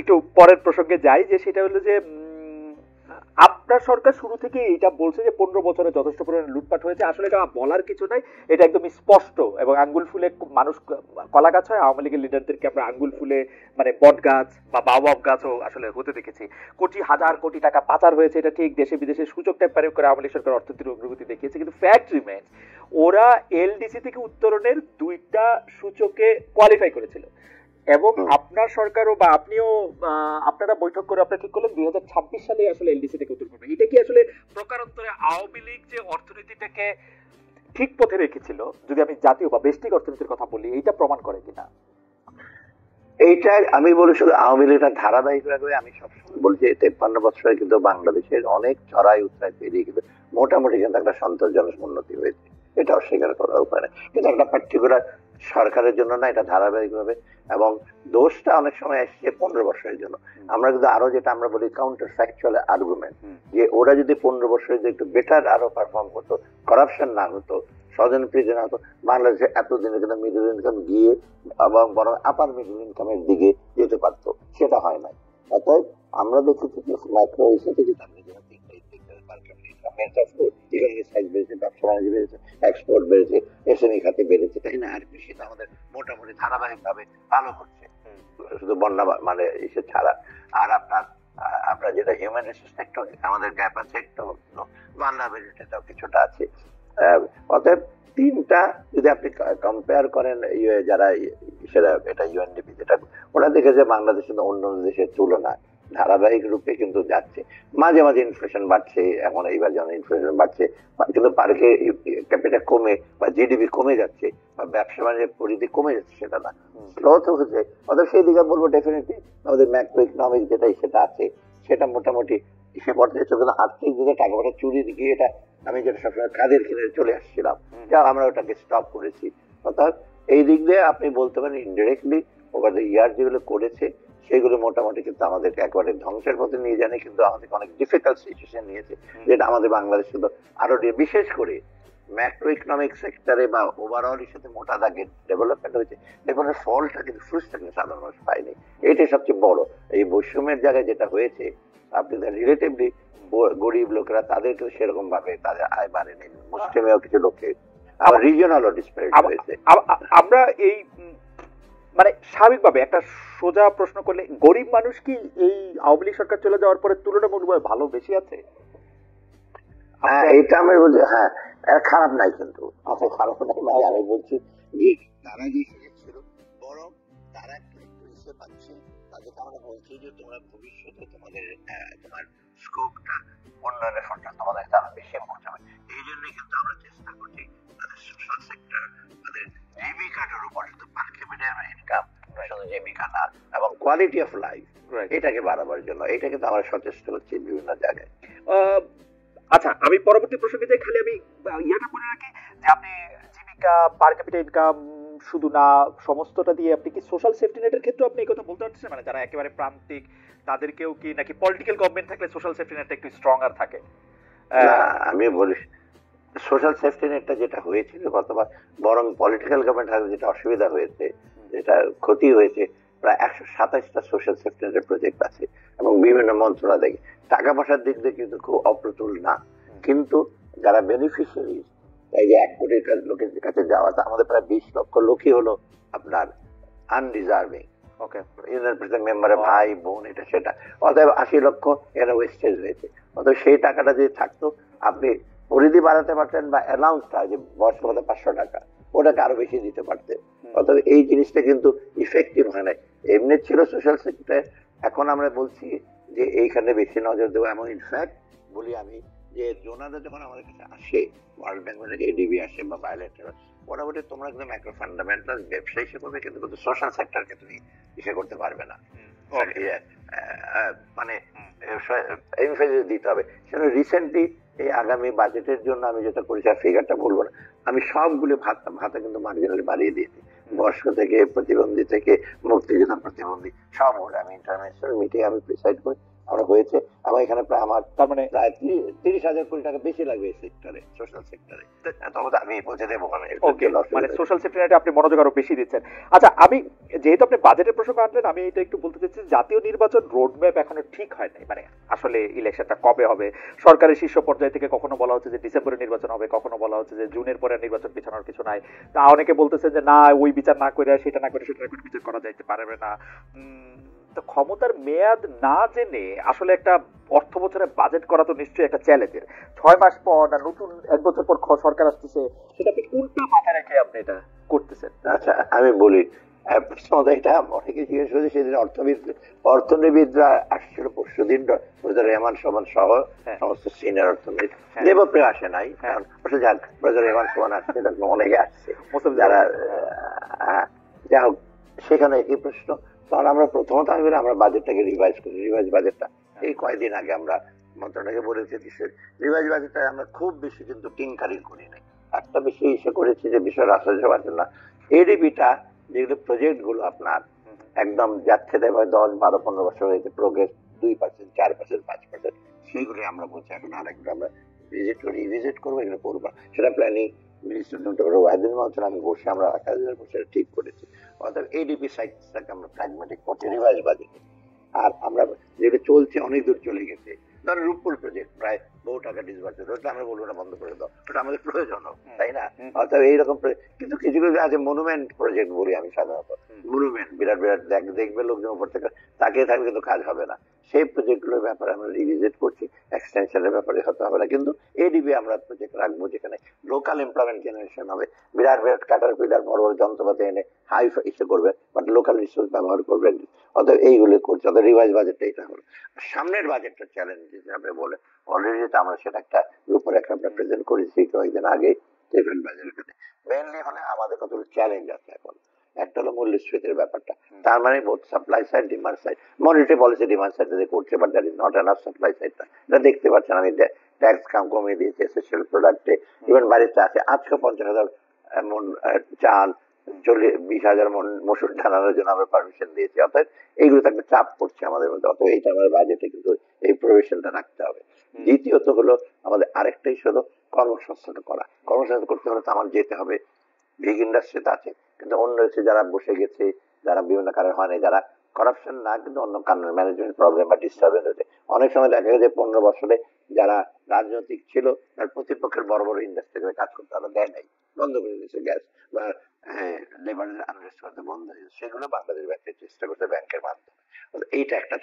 একটু পরের প্রসঙ্গে যাই, যে সেটা হলো যে আপনার সরকার শুরু থেকে এটা বলছে যে 15 বছরে যথেষ্ট পরিমাণে লুটপাট হয়েছে। আসলে এটা বলার কিছু নাই, এটা একদমই স্পষ্ট এবং আঙ্গুল ফুলে মানুষ কলা গাছ হয়। আওয়ামী লীগের লিডারদেরকে আমরা আঙ্গুল ফুলে মানে বট গাছ বা বাওয়াব গাছও আসলে হতে দেখেছি। হাজার কোটি টাকা পাচার হয়েছে, এটা ঠিক। দেশে বিদেশে সূচক টেম্পারিং করে আওয়ামী লীগ সরকার অর্থনীতির অগ্রগতি দেখিয়েছে, কিন্তু ফ্যাক্ট রিমেন্স ওরা এলডিসি থেকে উত্তরণের 2টা সূচকে কোয়ালিফাই করেছিল। এবং আপনার সরকারও বা আপনিও আপনারা বৈঠক করে আপনারা ঠিক করলেন 2026 সালে আসলে এলডিসি থেকে উত্তর করবেন। এটা কি আসলে প্রকারান্তরে আওয়ামী লীগ যে অর্থনীতিটাকে ঠিক পথে রেখেছিল, যদি আমি জাতীয় বা বেস্টিক অর্থনীতির কথা বলি, এইটা প্রমাণ করে কিনা? এইটা আমি বলি শুধু আওয়ামী লীগটা ধারাবাহিকভাবে আমি সবসময় বলছি 53 বছরে কিন্তু বাংলাদেশের অনেক চড়াই উত্তরায় পেরিয়ে কিন্তু মোটামুটি কিন্তু একটা সন্তোষজনক উন্নতি হয়েছে, এটা অস্বীকার করার উপায় নেই। কিন্তু একটা পার্টিকুলার সরকারের জন্য না, এটা ধারাবাহিকভাবে। এবং দোষটা অনেক সময় এসছে 15 বছরের জন্য। আমরা কিন্তু আরো যেটা আমরা বলি কাউন্টার ফ্যাকচুয়াল আর্গুমেন্ট, যে ওরা যদি 15 বছরে যে একটু বেটার আরো পারফর্ম করতো, করাপশন না হতো, স্বজনপ্রীতি না হতো, বাংলাদেশে এতদিনে কিন্তু মিডল ইনকাম গিয়ে এবং বরং আপার মিডল ইনকামের দিকে যেতে পারতো, সেটা হয় নাই। অতএব আমরা দেখেছি যে মাইক্রো হিসেবে যেটা এক্সপোর্ট বেড়েছে, এসএমই খাতে বেড়েছে, তাই না? আর কৃষিতে আমাদের মোটামুটি ধারাবাহিক ভাবে ভালো করছে, শুধু বন্যা মানে ইসে ছাড়া। আর আপনার যেটা হিউম্যান রিসোর্স সেক্টর আমাদের গ্যাপ আছে, একটু ভালনারেবিলিটিটাও কিছুটা আছে। অতএব তিনটা যদি আপনি কম্পেয়ার করেন, যারা সেটা এটা ইউএনডিপি যেটা, ওরা দেখেছে বাংলাদেশ অন্য দেশের তুলনায় ধারাবাহিক রূপে কিন্তু যাচ্ছে। মাঝে মাঝে ইনফ্লেশন বাড়ছে, এখন এইবার যেমন ইনফ্লেশন বাড়ছে, কিন্তু পার্কে ক্যাপিটা কমে বা জিডিপি কমে যাচ্ছে বা ব্যবসা বাণিজ্যের পরিধি কমে যাচ্ছে, সেটা না, স্লো তো হচ্ছে। অর্থাৎ সেই দিকে বলবো ডেফিনেটলি আমাদের ম্যাক্রো ইকোনমিক যেটাই সেটা আছে, সেটা মোটামুটি সে পর্যায়ে চলছে। আর্থিক দিকে টাকা পয়সা চুরি দিকে, এটা আমি যেটা সবসময় কাদের কিনে চলে আসছিলাম, যা আমরা ওটাকে স্টপ করেছি। অর্থাৎ এই দিক দিয়ে আপনি বলতে পারেন ইনডিরেক্টলি ওভার দ্য ইয়ার যেগুলো করেছে সেগুলো মোটামুটি কিন্তু আমাদেরকে একেবারে ধ্বংসের পথে নিয়ে জানে, কিন্তু আমাদেরকে অনেক ডিফিকাল্ট সিচুয়েশন নিয়েছে, যেটা আমাদের বাংলাদেশ কিন্তু আরো বিশেষ করে ম্যাক্রো ইকোনমিক সেক্টরে বা ওভারঅল সাথে মোটা দাগের ডেভেলপমেন্ট হয়েছে। দেখুন ফলটা কিন্তু ফ্রুটসটা কিন্তু সাধারণ মানুষ পায়নি, এটাই সবচেয়ে বড়। এই বৈষম্যের জায়গায় যেটা হয়েছে, আপনি রিলেটিভলি গরিব লোকেরা তাদের কিন্তু সেরকম ভাবে তাদের আয় বাড়েনি, মুসলিমেও কিছু লোকে আবার রিজিওনালও ডিসপ্যারিটি হয়েছে। আমরা এই মানে স্বাভাবিকভাবে একটা সোজা প্রশ্ন করলে, গরিব মানুষ কি এই আওয়ামী লীগ সরকার চলে যাওয়ার পরে তুলনামূলকভাবে ভালো বেশি আছে? হ্যাঁ, এটা আমি বলছি। হ্যাঁ, খারাপ নাই, কিন্তু আচ্ছা খারাপ নাই ভাই, আমি বলছি যে তারা যে ছিল বরং তারা একটু হিসেবে পাচ্ছে, তাদেরকে আমরা বলছি যে তোমরা ভবিষ্যতে তোমার স্কোপটা উন্নয়নের ফলটা তোমাদের তারা বেশি পৌঁছাবে। এই জন্যই কিন্তু আমরা চেষ্টা করছি তাদের সোশ্যাল সেক্টর, তাদের জীবিকাটার উপর, শুধু পার ক্যাপিটা ইনকাম, শুধু জীবিকা না, এবং কোয়ালিটি অফ লাইফ এটাকে বাড়াবার জন্য। এটা কিন্তু আমরা সচেষ্ট হচ্ছি বিভিন্ন জায়গায়। আচ্ছা, আমি পরবর্তী প্রসঙ্গে যাই। খালি আমি ইয়াটা বলে রাখি যে আপনি জীবিকা, পার ক্যাপিটা ইনকাম শুধু না, সমস্তটা দিয়ে আপনি কি সোশ্যাল সেফটি নেটের ক্ষেত্রে আপনি এই কথা বলতে পারছেন? মানে যারা একেবারে প্রান্তিক তাদেরকেও কি, নাকি পলিটিক্যাল গভর্নমেন্ট থাকলে সোশ্যাল সেফটি নেটটা একটু স্ট্রঙ্গার থাকে? আমি বলি সোশ্যাল সেফটি নেটটা যেটা হয়েছিল গতবার, বরং পলিটিক্যাল গভর্নমেন্ট থাকলে যেটা অসুবিধা হয়েছে, যেটা ক্ষতি হয়েছে, প্রায় 127টা সোশ্যাল সেফটি নেটের প্রজেক্ট আছে এবং বিভিন্ন মন্ত্রণালয়। টাকা পয়সার দিক দিয়ে কিন্তু খুব অপ্রতুল না, কিন্তু যারা বেনিফিশিয়ারি, এই যে 1 কোটি লোকের কাছে যাওয়া, আমাদের প্রায় 20 লক্ষ লোকই হলো আপনার আনডিজার্ভিং, ইউনিয়ন প্রেসিডেন্ট মেম্বারের ভাই বোন, এটা সেটা। অতএব 80 লক্ষ এরা ওয়েস্টেজ হয়েছে। অতএব সেই টাকাটা যদি থাকতো, আপনি পরিধি বাড়াতে পারতেন বা অ্যালাউন্সটা যে বয়স্ক ভাতা 500 টাকা, ওটাকে আরো বেশি দিতে পারতেন। অতএব এই জিনিসটা কিন্তু ইফেক্টিভ হয় নাই। এমনি ছিল সোশ্যাল সেক্টরে, এখন আমরা বলছি যে এইখানে বেশি নজর দেবো। এমন ইনফ্যাক্ট বলি আমি যে জোনারা যখন আমাদের কাছে আসে, ওয়ার্ল্ড ব্যাংক থেকে এডিবি আসে বা বায়োলেটারাল, মোটামুটি তোমরা কিন্তু মাইক্রো ফান্ডামেন্টাল ব্যবসা হিসেবে করবে, কিন্তু সোশ্যাল সেক্টরকে তুমি ইসে করতে পারবে না, মানে এমফাসিস দিতে হবে। সেটা রিসেন্টলি এই আগামী বাজেটের জন্য আমি যেটা করেছি, আর ফিগারটা বলবো না, আমি সবগুলো ভাতা কিন্তু মার্জিনালি বাড়িয়ে দিয়েছি, বয়স্ক থেকে, প্রতিবন্ধী থেকে, মুক্তিযোদ্ধা প্রতিবন্ধী, সব আমি ইন্টারন্যাশনাল মিটিং আমি প্রিসাইড করি, আমরা হয়েছে। আমার এখানে প্রায় আমার তার মানে প্রায় 30,000 কোটি টাকা বেশি লাগবে এই সেক্টরে, সোশ্যাল সেক্টরে। তবে আমি পৌঁছে দেবো ওকে, মানে সোশ্যাল সেক্টরে আপনি মনোযোগ আরো বেশি দিচ্ছেন। আচ্ছা, আমি যেহেতু আপনি বাজেটের প্রসঙ্গ আনলেন, আমি এটা একটু বলতে চাচ্ছি, জাতীয় নির্বাচন রোডম্যাপ এখনো ঠিক হয় নাই। মানে আসলে ইলেকশনটা কবে হবে, সরকারের শীর্ষ পর্যায় থেকে কখনো বলা হচ্ছে যে ডিসেম্বরে নির্বাচন হবে, কখনো বলা হচ্ছে যে জুনের পরে নির্বাচন পিছানোর কিছু নাই। তা অনেকে বলতেছেন যে না, ওই বিচার না করে সেটা না করে সেটা না করে বিচার করা যাইতে পারবে না। তো ক্ষমতার মেয়াদ না জেনে আসলে একটা অর্থ বছরে বাজেট করা তো নিশ্চয়ই একটা চ্যালেঞ্জের। 6 মাস পর না নতুন 1 বছর পর সরকার আসতেছে, সেটা আপনি কোনটা মাথায় রেখে আপনি এটা করতেছেন? আচ্ছা, আমি বলি, প্রথমত এটা অনেকে জিজ্ঞেস করেছে, সেদিন অর্থনীতিবিদরা আসছিল পরশুদিন, প্রফেসর রেহমান সোবহান সহ সমস্ত সিনিয়র অর্থনীতি। দেবপ্রিয় আসে নাই, কারণ যাক, প্রফেসর রেহমান সোবহান আসছে, অনেকে আসছে যারা, যাই হোক, সেখানে একই প্রশ্ন। তখন আমরা প্রথমত আমি বলি আমরা বাজেটটাকে রিভাইজ করি। রিভাইজ বাজেটটা এই কয়েকদিন আগে আমরা মন্ত্রণালয়কে বলেছি, রিভাইজ বাজেটটা আমরা খুব বেশি কিন্তু টিঙ্কারিং করি নাই। একটা বেশি ইস্যু করেছি যে বিষয় রাষ্ট্র পাচ্ছেন না, এডিবিটা যেগুলো প্রজেক্ট গুলো আপনার একদম যাচ্ছে, 10, 12, 15 বছর হয়েছে, প্রোগ্রেস 2%, 4%, 5%, সেইগুলি আমরা বলছি এখন আরেকটু আমরা রিভিজিট করবো, এগুলো করবো। সেটা প্ল্যানিং মিনিস্টার আমি বসে আমরা কাজের বসে ঠিক করেছি। অর্থাৎ এডিপি সাইটটাকে আমরা প্র্যাগম্যাটিক করছি রিভাইজ বাজেটে। আর আমরা যেটা চলছে অনেক দূর চলে গেছে, ধরো রূপপুর প্রজেক্ট প্রায় বহু টাকা ডিসবার্সেড, ওটা আমরা বলবো না বন্ধ করে দাও, ওটা আমাদের প্রয়োজন, তাই না? অর্থাৎ এইরকম কিন্তু কিছু কিছু আছে মনুমেন্ট প্রজেক্ট বলি আমি সাধারণত, মনুমেন্ট বিরাট বিরাট দেখবে লোকজন উপর থেকে, তাকিয়ে থাকলে কিন্তু কাজ হবে না। সেই প্রজেক্ট গুলোর ব্যাপারে আমরা রিভিজিট করছি, এক্সটেনশনের ব্যাপারে হতে হবে না, কিন্তু এডিবি আমরা প্রজেক্ট রাখবো যেখানে লোকাল এমপ্লয়মেন্ট জেনারেশন হবে। বিরাট বিরাট কাটার পিলার বড় বড় যন্ত্রপাতি এনে হাই ইসে করবে, বাট লোকাল রিসোর্স ব্যবহার করবেন। অর্থাৎ এইগুলো করছে, অর্থাৎ রিভাইজ বাজেটটা এটা হলো। সামনের বাজেটটা চ্যালেঞ্জ হিসাবে বলে অলরেডি আমরা সেটা একটা রূপরেখা আমরা প্রেজেন্ট করেছি কয়েকদিন আগে ডিফারেন্ট বাজেটের ক্ষেত্রে। মেইনলি হলে আমাদের কতগুলো চ্যালেঞ্জ আছে এখন। একটা হলো মূল্যস্ফীতির ব্যাপারটা, তার মানে both supply side, demand side. Monetary policy demand side করছে, but that is not enough supply সাইডটা। এটা দেখতে পাচ্ছেন, আমি ট্যাক্স কমিয়ে দিয়েছি এসেনশিয়াল প্রোডাক্টে, ইভেন বাড়িতে আছে আজকে 50,000 মন চাল, 20,000 মন মসুর ঢালানোর জন্য আমরা পারমিশন দিয়েছি। অর্থাৎ এইগুলো একটা চাপ পড়ছে আমাদের মধ্যে, অর্থাৎ এইটা আমাদের বাজেটে কিন্তু এই প্রভিশনটা রাখতে হবে। দ্বিতীয়ত হলো আমাদের আরেকটা ইস্যু হলো কর্মসংস্থান করা। কর্মসংস্থান করতে হলে তো আমার যেতে হবে, বিগ ইন্ডাস্ট্রিতে আছে, কিন্তু অন্য হচ্ছে যারা বসে গেছে, যারা বিভিন্ন কারণে হয় না, যারা করাপশন না, কিন্তু অন্য কারণে ম্যানেজমেন্ট প্রবলেম বা ডিস্টারবেন্স হয়েছে। অনেক সময় দেখা গেছে 15 বছরে যারা রাজনৈতিক ছিল তার প্রতিপক্ষের বড় বড় ইন্ডাস্ট্রিতে কাজ করতে, তারা দেয় নাই, বন্ধ করে দিয়েছে গ্যাস বা লেবারের আনরেস্ট করতে বন্ধ হয়েছে। সেগুলো বাংলাদেশ ব্যাংকের চেষ্টা করতে, ব্যাংকের মাধ্যমে। এইটা একটা